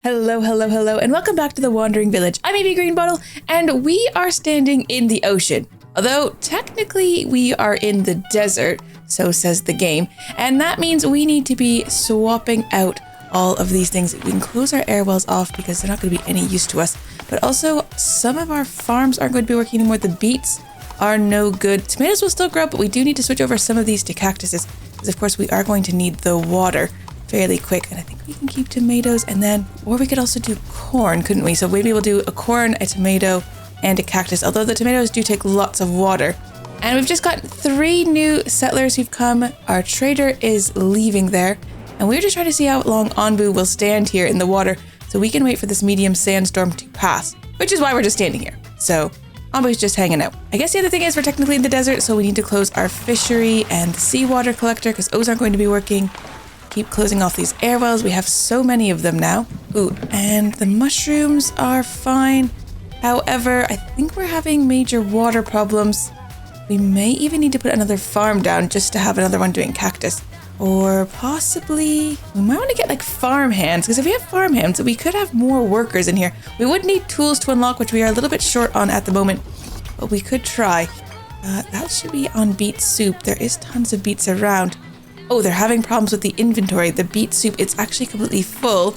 Hello, hello, hello, and welcome back to the Wandering Village. I'm Evie Greenbottle, and we are standing in the ocean. Although, technically, we are in the desert, so says the game, and that means we need to be swapping out all of these things. We can close our air wells off because they're not going to be any use to us, but also, some of our farms aren't going to be working anymore. The beets are no good. Tomatoes will still grow, but we do need to switch over some of these to cactuses, because of course we are going to need the water fairly quick, and I think we can keep tomatoes, and then, or we could also do corn, couldn't we? So maybe we'll do a corn, a tomato, and a cactus, although the tomatoes do take lots of water. And we've just got 3 new settlers who've come. Our trader is leaving there, and we're just trying to see how long Onbu will stand here in the water so we can wait for this medium sandstorm to pass, which is why we're just standing here. So Onbu's just hanging out. I guess the other thing is we're technically in the desert, so we need to close our fishery and the seawater collector because those aren't going to be working. Keep closing off these air wells. We have so many of them now. Ooh, and the mushrooms are fine. However, I think we're having major water problems. We may even need to put another farm down just to have another one doing cactus. Or possibly, we might want to get like farm hands, because if we have farm hands, we could have more workers in here. We would need tools to unlock, which we are a little bit short on at the moment, but we could try. That should be on beet soup. There is tons of beets around. Oh, they're having problems with the inventory. The beet soup, it's actually completely full.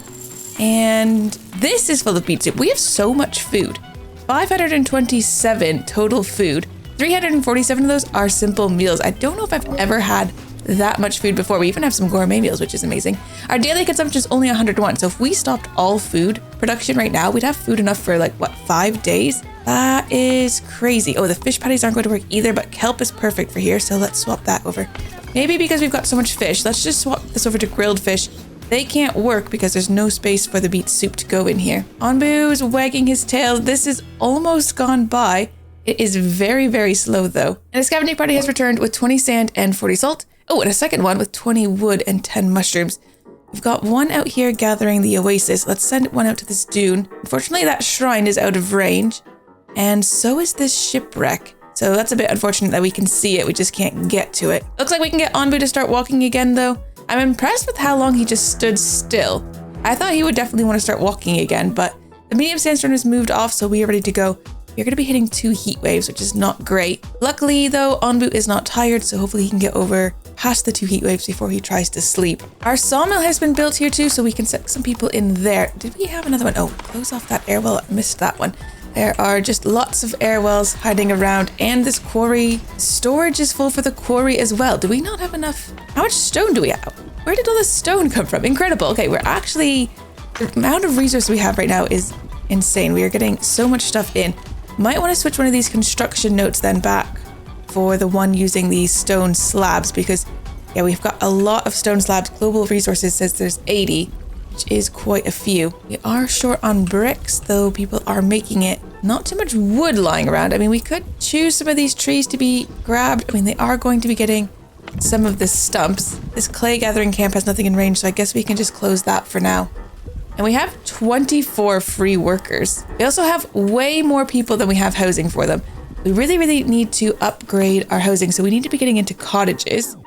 And this is full of beet soup. We have so much food. 527 total food. 347 of those are simple meals. I don't know if I've ever had that much food before. We even have some gourmet meals, which is amazing. Our daily consumption is only 101. So if we stopped all food production right now, we'd have food enough for like, what, 5 days? That is crazy. Oh, the fish patties aren't going to work either, but kelp is perfect for here. So let's swap that over. Maybe because we've got so much fish, let's just swap this over to grilled fish. They can't work because there's no space for the beet soup to go in here. Onbu's wagging his tail. This is almost gone by. It is very, very slow though. And the scavenging party has returned with 20 sand and 40 salt. Oh, and a second one with 20 wood and 10 mushrooms. We've got one out here gathering the oasis. Let's send one out to this dune. Unfortunately, that shrine is out of range. And so is this shipwreck. So that's a bit unfortunate that we can see it, we just can't get to it. Looks like we can get Onbu to start walking again though. I'm impressed with how long he just stood still. I thought he would definitely want to start walking again, but the medium sandstorm has moved off, so we are ready to go. We're going to be hitting 2 heat waves, which is not great. Luckily though, Onbu is not tired, so hopefully he can get over past the 2 heat waves before he tries to sleep. Our sawmill has been built here too, so we can set some people in there. Did we have another one? Oh, close off that air well, I missed that one. There are just lots of air wells hiding around, and this quarry storage is full for the quarry as well. Do we not have enough? How much stone do we have? Where did all this stone come from? Incredible. Okay, we're actually, the amount of resource we have right now is insane. We are getting so much stuff in. Might want to switch one of these construction notes then back for the one using these stone slabs, because yeah, we've got a lot of stone slabs. Global Resources says there's 80. Which is quite a few. We are short on bricks, though people are making it. Not too much wood lying around. I mean, we could choose some of these trees to be grabbed. I mean, they are going to be getting some of the stumps. This clay gathering camp has nothing in range, so I guess we can just close that for now. And we have 24 free workers. We also have way more people than we have housing for them. We really, really need to upgrade our housing, so we need to be getting into cottages.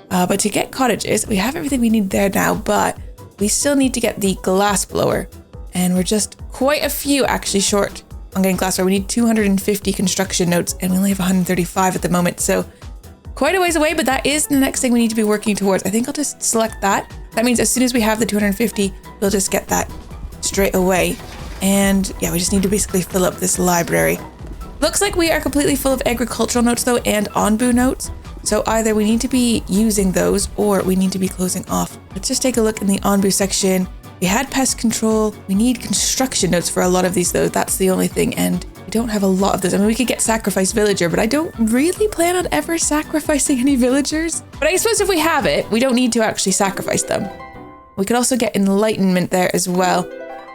But to get cottages, we have everything we need there now, but we still need to get the glass blower, and we're just quite a few actually short on getting glass blower. We need 250 construction notes, and we only have 135 at the moment, so quite a ways away, but that is the next thing we need to be working towards. I think I'll just select that. That means as soon as we have the 250, we'll just get that straight away. And yeah, we just need to basically fill up this library. Looks like we are completely full of agricultural notes though, and Onbu notes. So either we need to be using those or we need to be closing off. Let's just take a look in the Onbu section. We had pest control. We need construction notes for a lot of these though. That's the only thing. And we don't have a lot of those. I mean, we could get sacrifice villager, but I don't really plan on ever sacrificing any villagers. But I suppose if we have it, we don't need to actually sacrifice them. We could also get enlightenment there as well.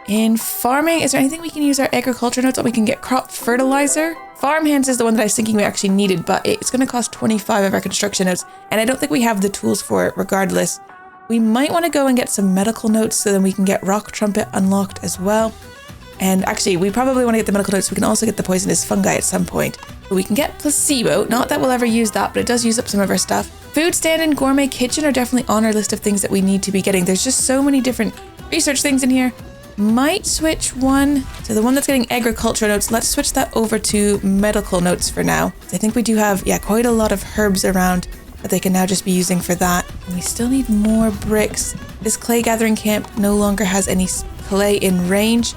In farming, is there anything we can use our agriculture notes on? We can get crop fertilizer. Farm hands is the one that I was thinking we actually needed, but it's going to cost 25 of our construction notes, and I don't think we have the tools for it regardless. We might want to go and get some medical notes so then we can get rock trumpet unlocked as well. And actually, we probably want to get the medical notes. We can also get the poisonous fungi at some point. But we can get placebo. Not that we'll ever use that, but it does use up some of our stuff. Food stand and gourmet kitchen are definitely on our list of things that we need to be getting. There's just so many different research things in here. might switch one. So the one that's getting agricultural notes, let's switch that over to medical notes for now. I think we do have, quite a lot of herbs around that they can now just be using for that. And we still need more bricks. This clay gathering camp no longer has any clay in range.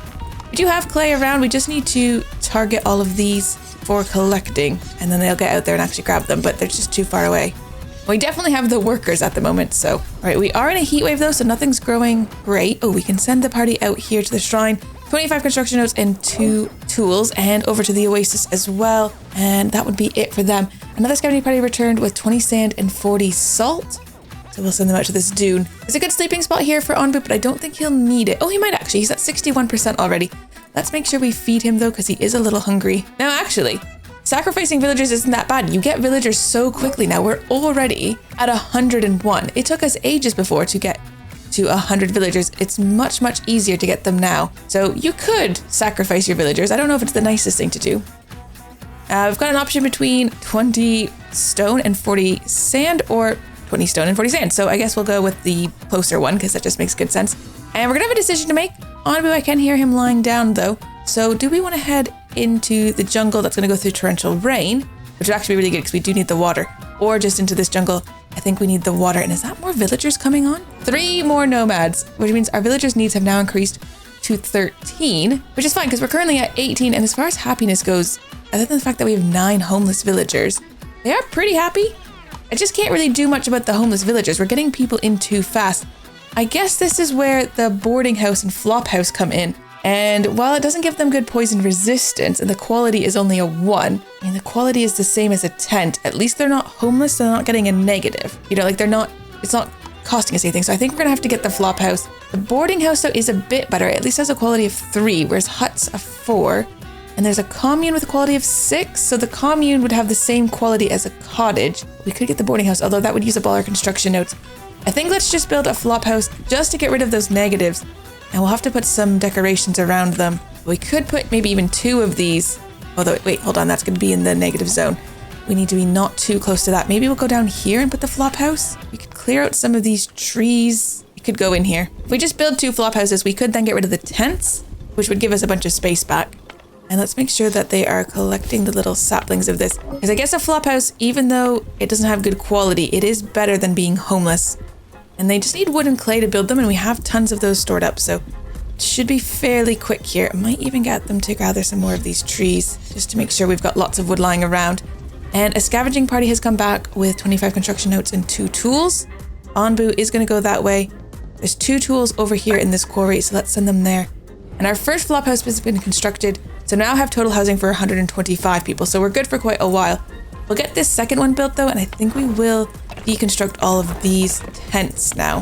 We do have clay around. We just need to target all of these for collecting, and then they'll get out there and actually grab them, but they're just too far away. We definitely have the workers at the moment, so. All right, we are in a heat wave though, so nothing's growing great. Oh, we can send the party out here to the shrine. 25 construction notes and 2 tools, and over to the oasis as well. And that would be it for them. Another scouting party returned with 20 sand and 40 salt. So we'll send them out to this dune. There's a good sleeping spot here for Onbu, but I don't think he'll need it. Oh, he might actually. He's at 61% already. Let's make sure we feed him though, because he is a little hungry. Now, actually, sacrificing villagers isn't that bad. You get villagers so quickly now. We're already at 101. It took us ages before to get to 100 villagers. It's much, much easier to get them now. So you could sacrifice your villagers. I don't know if it's the nicest thing to do. We've got an option between 20 stone and 40 sand, or 20 stone and 40 sand. So I guess we'll go with the closer one, because that just makes good sense. And we're gonna have a decision to make. Onbu, I can hear him lying down though. So do we want to head into the jungle that's going to go through torrential rain, which would actually be really good because we do need the water, or just into this jungle? I think we need the water. And is that more villagers coming on? 3 more nomads, which means our villagers' needs have now increased to 13, which is fine because we're currently at 18. And as far as happiness goes, other than the fact that we have 9 homeless villagers, they are pretty happy. I just can't really do much about the homeless villagers. We're getting people in too fast. I guess this is where the boarding house and flop house come in. And while it doesn't give them good poison resistance and the quality is only a 1, I mean, the quality is the same as a tent. At least they're not homeless, so they're not getting a negative. You know, like it's not costing us anything. So I think we're gonna have to get the flop house. The boarding house though is a bit better. It at least has a quality of 3, whereas huts a 4. And there's a commune with a quality of 6. So the commune would have the same quality as a cottage. We could get the boarding house, although that would use up all our construction notes. I think let's just build a flop house just to get rid of those negatives. And we'll have to put some decorations around them. We could put maybe even 2 of these. Although, wait, hold on. That's going to be in the negative zone. We need to be not too close to that. Maybe we'll go down here and put the flop house. We could clear out some of these trees. We could go in here. If we just build 2 flop houses, we could then get rid of the tents, which would give us a bunch of space back. And let's make sure that they are collecting the little saplings of this. Because I guess a flop house, even though it doesn't have good quality, it is better than being homeless. And they just need wood and clay to build them, and we have tons of those stored up, so it should be fairly quick here. I might even get them to gather some more of these trees, just to make sure we've got lots of wood lying around. And a scavenging party has come back with 25 construction notes and 2 tools. Onbu is going to go that way. There's 2 tools over here in this quarry, so let's send them there. And our first flop house has been constructed, so now have total housing for 125 people, so we're good for quite a while. We'll get this second one built though, and I think we will deconstruct all of these tents now.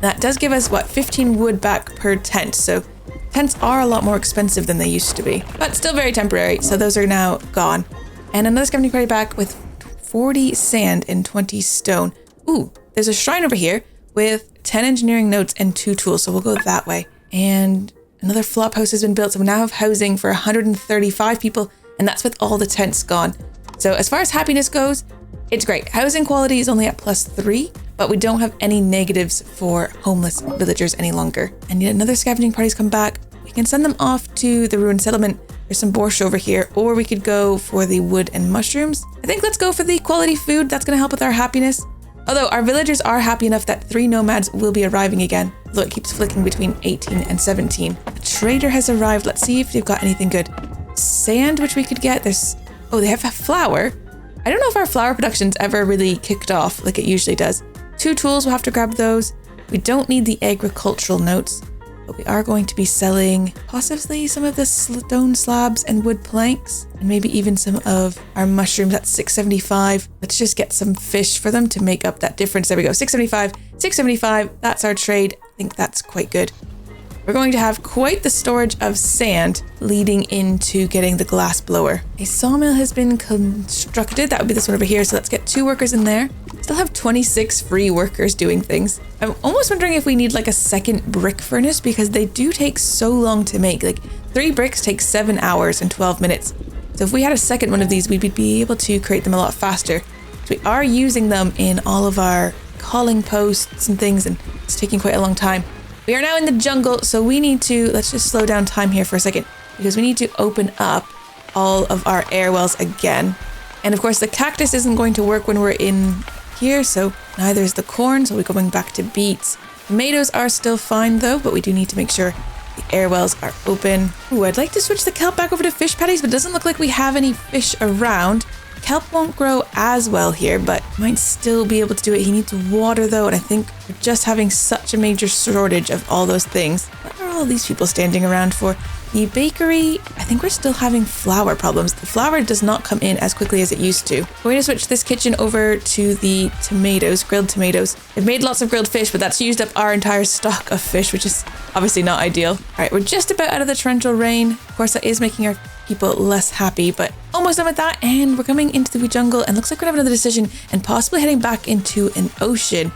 That does give us, 15 wood back per tent, so tents are a lot more expensive than they used to be, but still very temporary, so those are now gone. And another scavenging party back with 40 sand and 20 stone. Ooh, there's a shrine over here with 10 engineering notes and 2 tools, so we'll go that way. And another flop house has been built, so we now have housing for 135 people, and that's with all the tents gone. So as far as happiness goes, it's great. Housing quality is only at +3, but we don't have any negatives for homeless villagers any longer. And yet another scavenging party's come back. We can send them off to the ruined settlement. There's some borscht over here, or we could go for the wood and mushrooms. I think let's go for the quality food. That's gonna help with our happiness. Although our villagers are happy enough that 3 nomads will be arriving again, although it keeps flicking between 18 and 17. The trader has arrived. Let's see if they've got anything good. Sand, which we could get. Oh, they have a flour. I don't know if our flour production's ever really kicked off like it usually does. 2 tools, we'll have to grab those. We don't need the agricultural notes, but we are going to be selling possibly some of the stone slabs and wood planks, and maybe even some of our mushrooms at 675. Let's just get some fish for them to make up that difference. There we go, 675, 675, that's our trade. I think that's quite good. We're going to have quite the storage of sand leading into getting the glass blower. A sawmill has been constructed. That would be this one over here. So let's get 2 workers in there. Still have 26 free workers doing things. I'm almost wondering if we need like a second brick furnace, because they do take so long to make. Like 3 bricks take 7 hours and 12 minutes. So if we had a second one of these, we'd be able to create them a lot faster. So we are using them in all of our calling posts and things, and it's taking quite a long time. We are now in the jungle, so we need to, let's just slow down time here for a second, because we need to open up all of our air wells again. And of course the cactus isn't going to work when we're in here, so neither is the corn, so we're going back to beets. Tomatoes are still fine though, but we do need to make sure the air wells are open. Ooh, I'd like to switch the kelp back over to fish patties, but it doesn't look like we have any fish around. Kelp won't grow as well here, but might still be able to do it. He needs water though, and I think we're just having such a major shortage of all those things. What are all these people standing around for? The bakery, I think we're still having flour problems. The flour does not come in as quickly as it used to. We're going to switch this kitchen over to the tomatoes, grilled tomatoes. I've made lots of grilled fish, but that's used up our entire stock of fish, which is obviously not ideal. All right, we're just about out of the torrential rain. Of course, that is making our people less happy, but almost done with that, and we're coming into the jungle, and looks like we're gonna have another decision and possibly heading back into an ocean,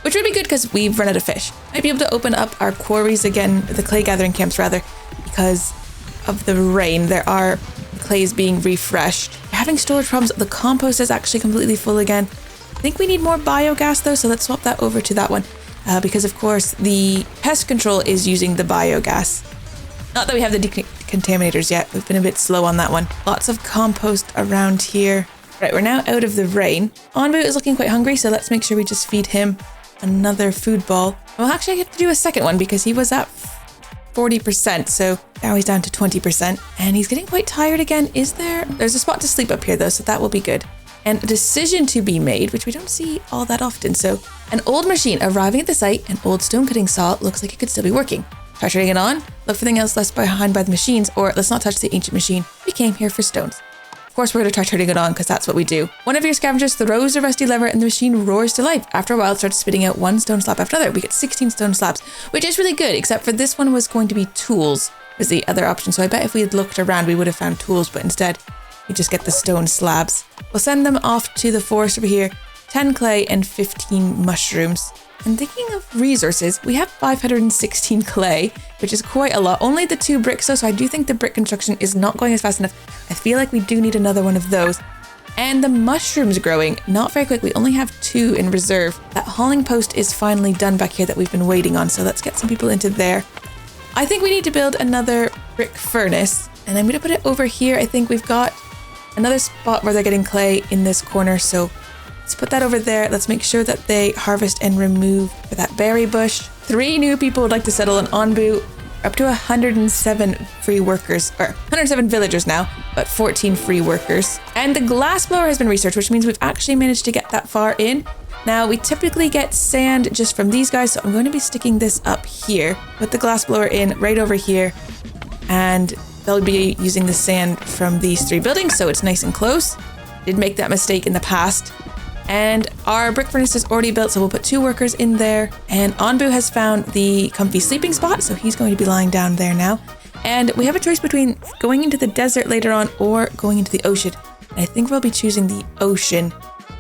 which would be good because we've run out of fish. Might be able to open up our quarries again, the clay gathering camps rather, because of the rain. There are clays being refreshed. We're having storage problems. The compost is actually completely full again. I think we need more biogas though, so let's swap that over to that one, because of course the pest control is using the biogas. Not that we have the decontaminators yet. We've been a bit slow on that one. Lots of compost around here. Right, we're now out of the rain. Anbu is looking quite hungry, so let's make sure we just feed him another food ball. Well, actually, I have to do a second one because he was at 40%, so now he's down to 20%. And he's getting quite tired again. There's a spot to sleep up here though, so that will be good. And a decision to be made, which we don't see all that often. So an old machine arriving at the site, an old stone cutting saw, looks like it could still be working. Try turning it on, look for anything else left behind by the machines, or let's not touch the ancient machine. We came here for stones. Of course, we're going to try turning it on because that's what we do. One of your scavengers throws a rusty lever and the machine roars to life. After a while, it starts spitting out one stone slab after another. We get 16 stone slabs, which is really good, except for this one was going to be tools was the other option. So I bet if we had looked around, we would have found tools, but instead we just get the stone slabs. We'll send them off to the forest over here, 10 clay and 15 mushrooms. And thinking of resources, we have 516 clay, which is quite a lot. Only the 2 bricks though, so I do think the brick construction is not going as fast enough. I feel like we do need another one of those. And the mushrooms growing, not very quick. We only have 2 in reserve. That hauling post is finally done back here that we've been waiting on, so let's get some people into there. I think we need to build another brick furnace, and I'm going to put it over here. I think we've got another spot where they're getting clay in this corner, so let's put that over there. Let's make sure that they harvest and remove that berry bush. 3 new people would like to settle in Anbu. Up to 107 free workers, or 107 villagers now, but 14 free workers. And the glass blower has been researched, which means we've actually managed to get that far in. Now, we typically get sand just from these guys, so I'm going to be sticking this up here. Put the glass blower in right over here, and they'll be using the sand from these 3 buildings, so it's nice and close. Did make that mistake in the past. And our brick furnace is already built, so we'll put 2 workers in there. And Anbu has found the comfy sleeping spot, so he's going to be lying down there now. And we have a choice between going into the desert later on or going into the ocean. And I think we'll be choosing the ocean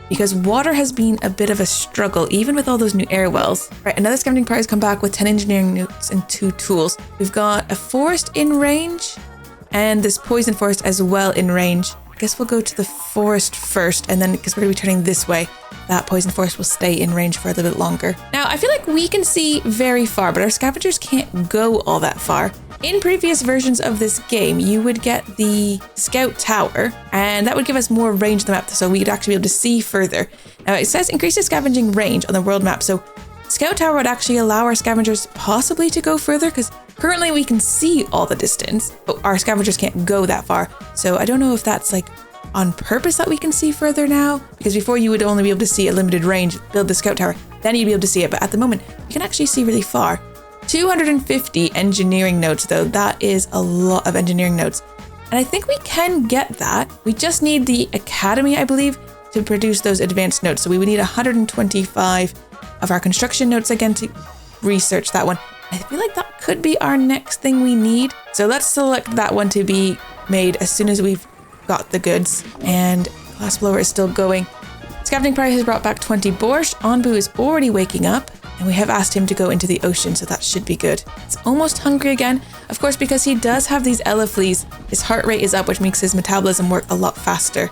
because water has been a bit of a struggle, even with all those new air wells. Right, another scavenging party has come back with 10 engineering notes and 2 tools. We've got a forest in range and this poison forest as well in range. I guess we'll go to the forest first, and then because we're going to be turning this way, that poison forest will stay in range for a little bit longer. Now, I feel like we can see very far, but our scavengers can't go all that far. In previous versions of this game, you would get the scout tower, and that would give us more range on the map, so we'd actually be able to see further. Now, it says increases scavenging range on the world map, so scout tower would actually allow our scavengers possibly to go further, because currently we can see all the distance, but our scavengers can't go that far. So I don't know if that's like on purpose that we can see further now, because before you would only be able to see a limited range, build the scout tower, then you'd be able to see it. But at the moment, you can actually see really far. 250 engineering nodes though, that is a lot of engineering nodes. And I think we can get that. We just need the academy, I believe, to produce those advanced nodes. So we would need 125 of our construction nodes again to research that one. I feel like that could be our next thing we need. So let's select that one to be made as soon as we've got the goods. And glass blower is still going. Scavenging party has brought back 20 borscht. Anbu is already waking up, and we have asked him to go into the ocean, so that should be good. He's almost hungry again. Of course, because he does have these ella fleas, his heart rate is up, which makes his metabolism work a lot faster.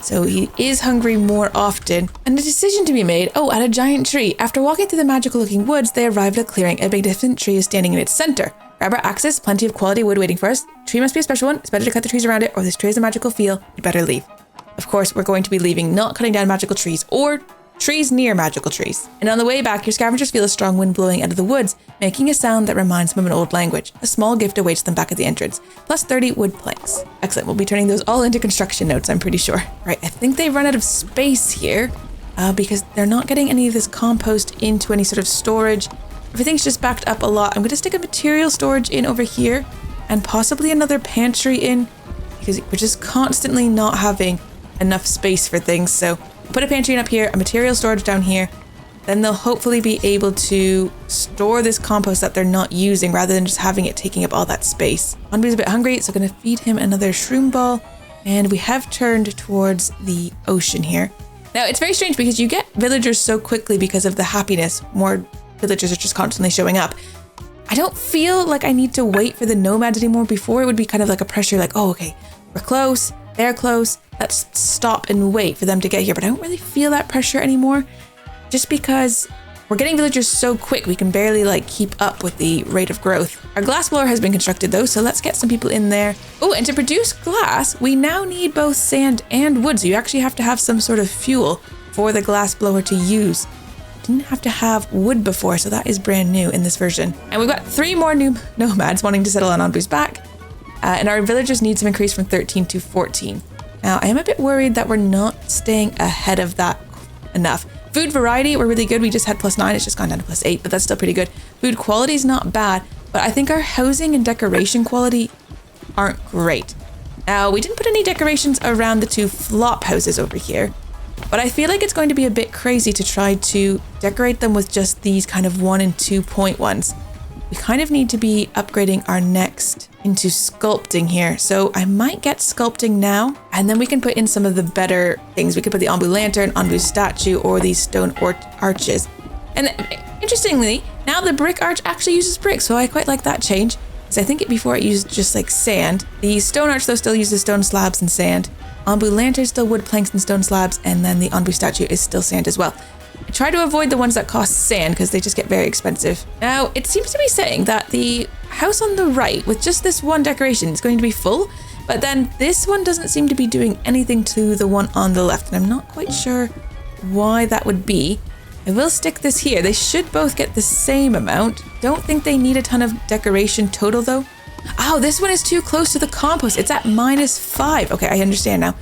So he is hungry more often. And a decision to be made. Oh, at a giant tree. After walking through the magical looking woods, they arrived at a clearing. A magnificent tree is standing in its center. Grab our axes, plenty of quality wood waiting for us. Tree must be a special one. It's better to cut the trees around it, or this tree has a magical feel. You'd better leave. Of course, we're going to be leaving, not cutting down magical trees or trees near magical trees. And on the way back, your scavengers feel a strong wind blowing out of the woods, making a sound that reminds them of an old language. A small gift awaits them back at the entrance, plus 30 wood planks. Excellent, we'll be turning those all into construction notes, I'm pretty sure. Right, I think they've run out of space here because they're not getting any of this compost into any sort of storage. Everything's just backed up a lot. I'm going to stick a material storage in over here and possibly another pantry in because we're just constantly not having enough space for things. So put a pantry in up here, a material storage down here. Then they'll hopefully be able to store this compost that they're not using rather than just having it taking up all that space. Anbu's a bit hungry, so I'm going to feed him another shroom ball. And we have turned towards the ocean here. Now, it's very strange because you get villagers so quickly because of the happiness. More villagers are just constantly showing up. I don't feel like I need to wait for the nomads anymore. Before it would be kind of like a pressure like, oh, okay, we're close, they're close. Let's stop and wait for them to get here. But I don't really feel that pressure anymore just because we're getting villagers so quick. We can barely like keep up with the rate of growth. Our glass blower has been constructed though, so let's get some people in there. Oh, and to produce glass, we now need both sand and wood. So you actually have to have some sort of fuel for the glass blower to use. Didn't have to have wood before, so that is brand new in this version. And we've got 3 more new nomads wanting to settle on Anbu's back. And our villagers need some increase from 13 to 14. Now, I am a bit worried that we're not staying ahead of that enough. Food variety, we're really good. We just had +9. It's just gone down to +8, but that's still pretty good. Food quality is not bad, but I think our housing and decoration quality aren't great. Now, we didn't put any decorations around the 2 flop houses over here, but I feel like it's going to be a bit crazy to try to decorate them with just these kind of 1 and 2 point ones. We kind of need to be upgrading our next into sculpting here. So I might get sculpting now, and then we can put in some of the better things. We could put the Anbu lantern, Anbu statue, or these stone arches. And interestingly, now the brick arch actually uses brick, so I quite like that change. Because I think before it used just like sand. The stone arch though still uses stone slabs and sand. Anbu lantern still wood planks and stone slabs, and then the Anbu statue is still sand as well. I try to avoid the ones that cost sand because they just get very expensive. Now, it seems to be saying that the house on the right with just this one decoration is going to be full, but then this one doesn't seem to be doing anything to the one on the left, and I'm not quite sure why that would be. I will stick this here. They should both get the same amount. Don't think they need a ton of decoration total though. Oh, this one is too close to the compost. It's at -5. Okay, I understand now.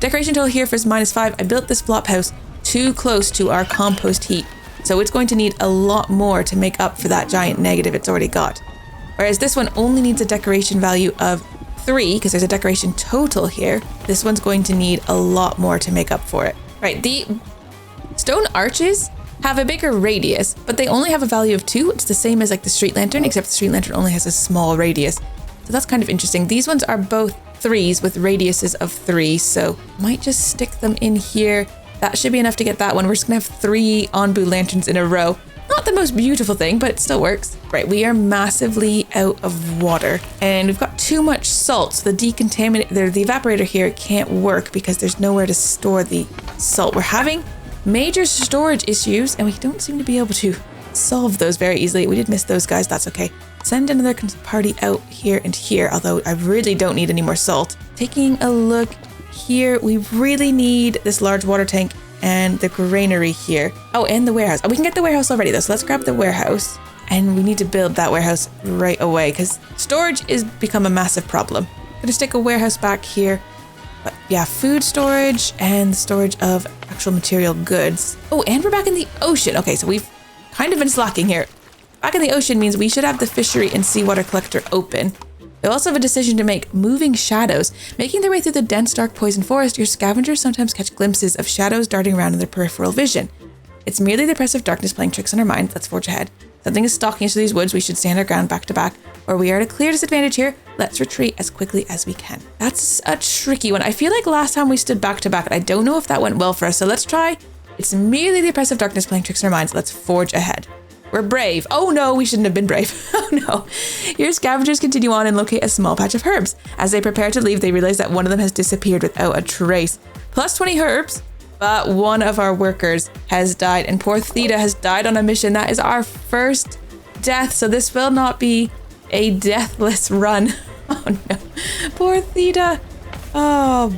Decoration total here for -5. I built this flop house too close to our compost heap, so it's going to need a lot more to make up for that giant negative it's already got. Whereas this one only needs a decoration value of 3 because there's a decoration total here. This one's going to need a lot more to make up for it. Right, the stone arches have a bigger radius, but they only have a value of 2. It's the same as like the street lantern, except the street lantern only has a small radius. So that's kind of interesting. These ones are both 3s with radiuses of 3, so might just stick them in here. That should be enough to get that one. We're just gonna have 3 Anbu lanterns in a row. Not the most beautiful thing, but it still works. Right, we are massively out of water and we've got too much salt. So the evaporator here can't work because there's nowhere to store the salt. We're having major storage issues and we don't seem to be able to solve those very easily. We did miss those guys, that's okay. Send another party out here and here, although I really don't need any more salt. Taking a look here, we really need this large water tank and the granary here. Oh, and the warehouse. Oh, we can get the warehouse already though, so let's grab the warehouse. And we need to build that warehouse right away because storage is become a massive problem. Gonna stick a warehouse back here. But yeah, food storage and storage of actual material goods. Oh, and we're back in the ocean. Okay, so we've kind of been slacking here. Back in the ocean means we should have the fishery and seawater collector open. They also have a decision to make: moving shadows. Making their way through the dense, dark poison forest, your scavengers sometimes catch glimpses of shadows darting around in their peripheral vision. It's merely the oppressive darkness playing tricks on our mind. Let's forge ahead. Something is stalking us through these woods. We should stand our ground back to back, or we are at a clear disadvantage here. Let's retreat as quickly as we can. That's a tricky one. I feel like last time we stood back to back, and I don't know if that went well for us. So let's try. It's merely the oppressive darkness playing tricks on our minds. Let's forge ahead. we're brave. Oh no, we shouldn't have been brave. Oh no. Your scavengers continue on and locate a small patch of herbs. As they prepare to leave, they realize that one of them has disappeared without a trace. Plus 20 herbs, but one of our workers has died, and poor Theta has died on a mission. That is our first death, so this will not be a deathless run. Oh no, poor Theta. Oh,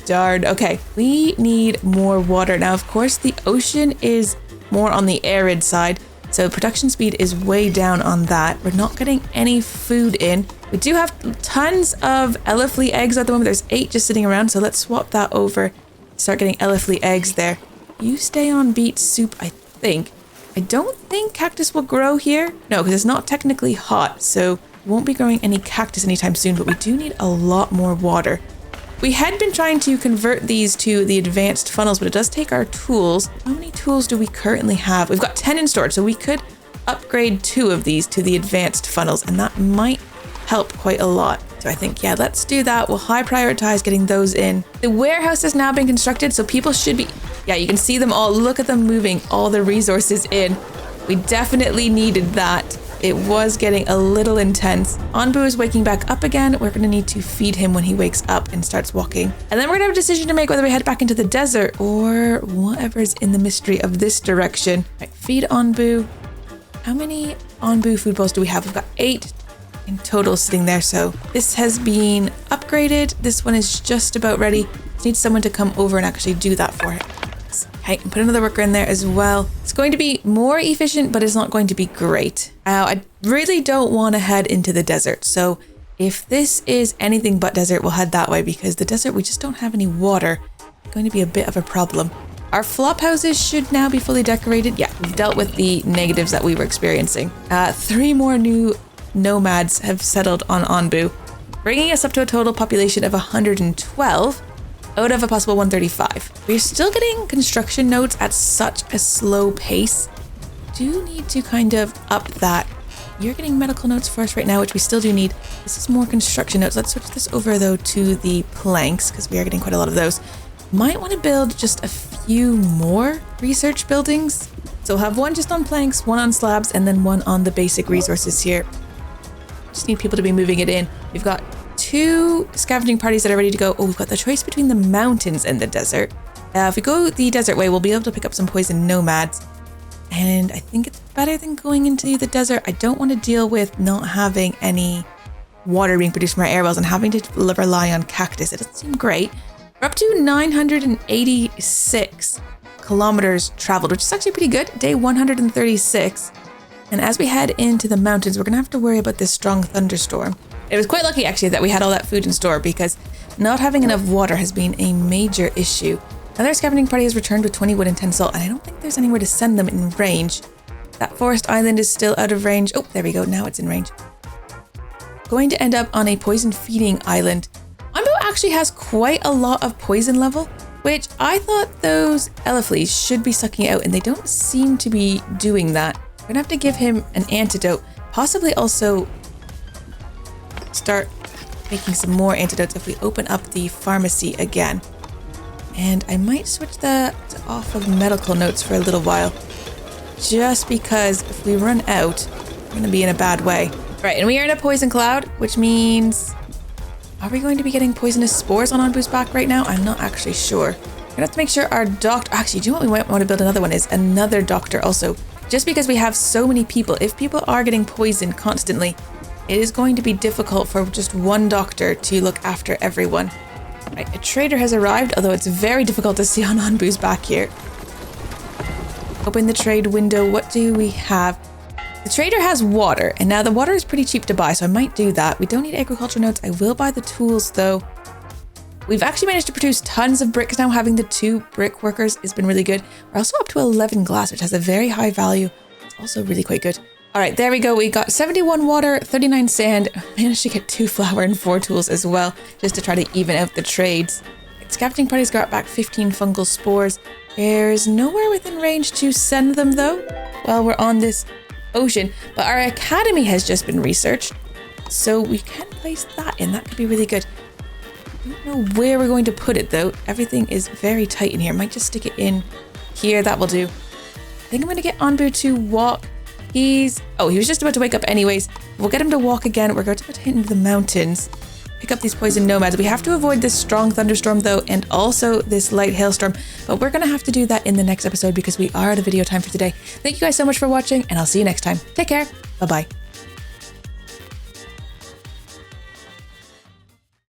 darn. Okay, we need more water. Now, of course, the ocean is more on the arid side, so production speed is way down on that. We're not getting any food in. We do have tons of Elefly eggs at the moment. There's 8 just sitting around, so let's swap that over. Start getting Elefly eggs there. You stay on beet soup, I think. I don't think cactus will grow here. No, because it's not technically hot, so won't be growing any cactus anytime soon, but we do need a lot more water. We had been trying to convert these to the advanced funnels, but it does take our tools. How many tools do we currently have? We've got 10 in storage, so we could upgrade 2 of these to the advanced funnels, and that might help quite a lot. So I think, yeah, let's do that. We'll high prioritize getting those in. The warehouse has now been constructed, so people should be, yeah, you can see them all. Look at them moving all the resources in. We definitely needed that. It was getting a little intense. Anbu is waking back up again. We're gonna need to feed him when he wakes up and starts walking. And then we're gonna have a decision to make whether we head back into the desert or whatever's in the mystery of this direction. Right, feed Anbu. How many Anbu food bowls do we have? We've got 8 in total sitting there, so this has been upgraded. This one is just about ready. Just need someone to come over and actually do that for it. Okay, and put another worker in there as well. It's going to be more efficient, but it's not going to be great. I really don't want to head into the desert, so if this is anything but desert, we'll head that way, because the desert, we just don't have any water. It's going to be a bit of a problem. Our flop houses should now be fully decorated. Yeah, we've dealt with the negatives that we were experiencing. 3 more new nomads have settled on Anbu, bringing us up to a total population of 112 out of a possible 135. We're still getting construction nodes at such a slow pace. Do need to kind of up that. You're getting medical notes for us right now, which we still do need. This is more construction notes. Let's switch this over though to the planks, because we are getting quite a lot of those. Might want to build just a few more research buildings. So we'll have one just on planks, one on slabs, and then one on the basic resources here. Just need people to be moving it in. We've got 2 scavenging parties that are ready to go. Oh, we've got the choice between the mountains and the desert. If we go the desert way, we'll be able to pick up some poison nomads. And I think it's better than going into the desert. I don't want to deal with not having any water being produced from our air wells and having to rely on cactus. It doesn't seem great. We're up to 986 kilometers traveled, which is actually pretty good. Day 136. And as we head into the mountains, we're going to have to worry about this strong thunderstorm. It was quite lucky, actually, that we had all that food in store, because not having enough water has been a major issue. Another scavenging party has returned with 20 wood and 10 salt, and I don't think there's anywhere to send them in range. That forest island is still out of range. Oh, there we go. Now it's in range. Going to end up on a poison feeding island. Anbu actually has quite a lot of poison level, which I thought those Eleflies should be sucking out, and they don't seem to be doing that. We're gonna have to give him an antidote, possibly also start making some more antidotes if we open up the pharmacy again. And I might switch that off of medical notes for a little while, just because if we run out, we're gonna be in a bad way. Right, and we are in a poison cloud, which means, are we going to be getting poisonous spores on Anbu's back right now? I'm not actually sure. We're gonna have to make sure our doctor, actually, do you know what we might want to build another one is? Another doctor also. Just because we have so many people, if people are getting poisoned constantly, it is going to be difficult for just one doctor to look after everyone. Right, a trader has arrived, although it's very difficult to see on Anbu's back here. Open the trade window. What do we have? The trader has water, and now the water is pretty cheap to buy, so I might do that. We don't need agriculture notes. I will buy the tools, though. We've actually managed to produce tons of bricks now. Having the 2 brick workers has been really good. We're also up to 11 glass, which has a very high value. It's also really quite good. All right, there we go. We got 71 water, 39 sand. Managed to get 2 flour and 4 tools as well, just to try to even out the trades. Scavenging parties got back 15 fungal spores. There's nowhere within range to send them, though, while we're on this ocean. But our academy has just been researched, so we can place that in. That could be really good. I don't know where we're going to put it, though. Everything is very tight in here. Might just stick it in here. That will do. I think I'm going to get Anbu to walk he was just about to wake up anyways. We'll get him to walk again. We're going to head into the mountains, pick up these poison nomads. We have to avoid this strong thunderstorm though, and also this light hailstorm, but we're gonna have to do that in the next episode because we are out of video time for today. Thank you guys so much for watching, and I'll see you next time. Take care. Bye-bye.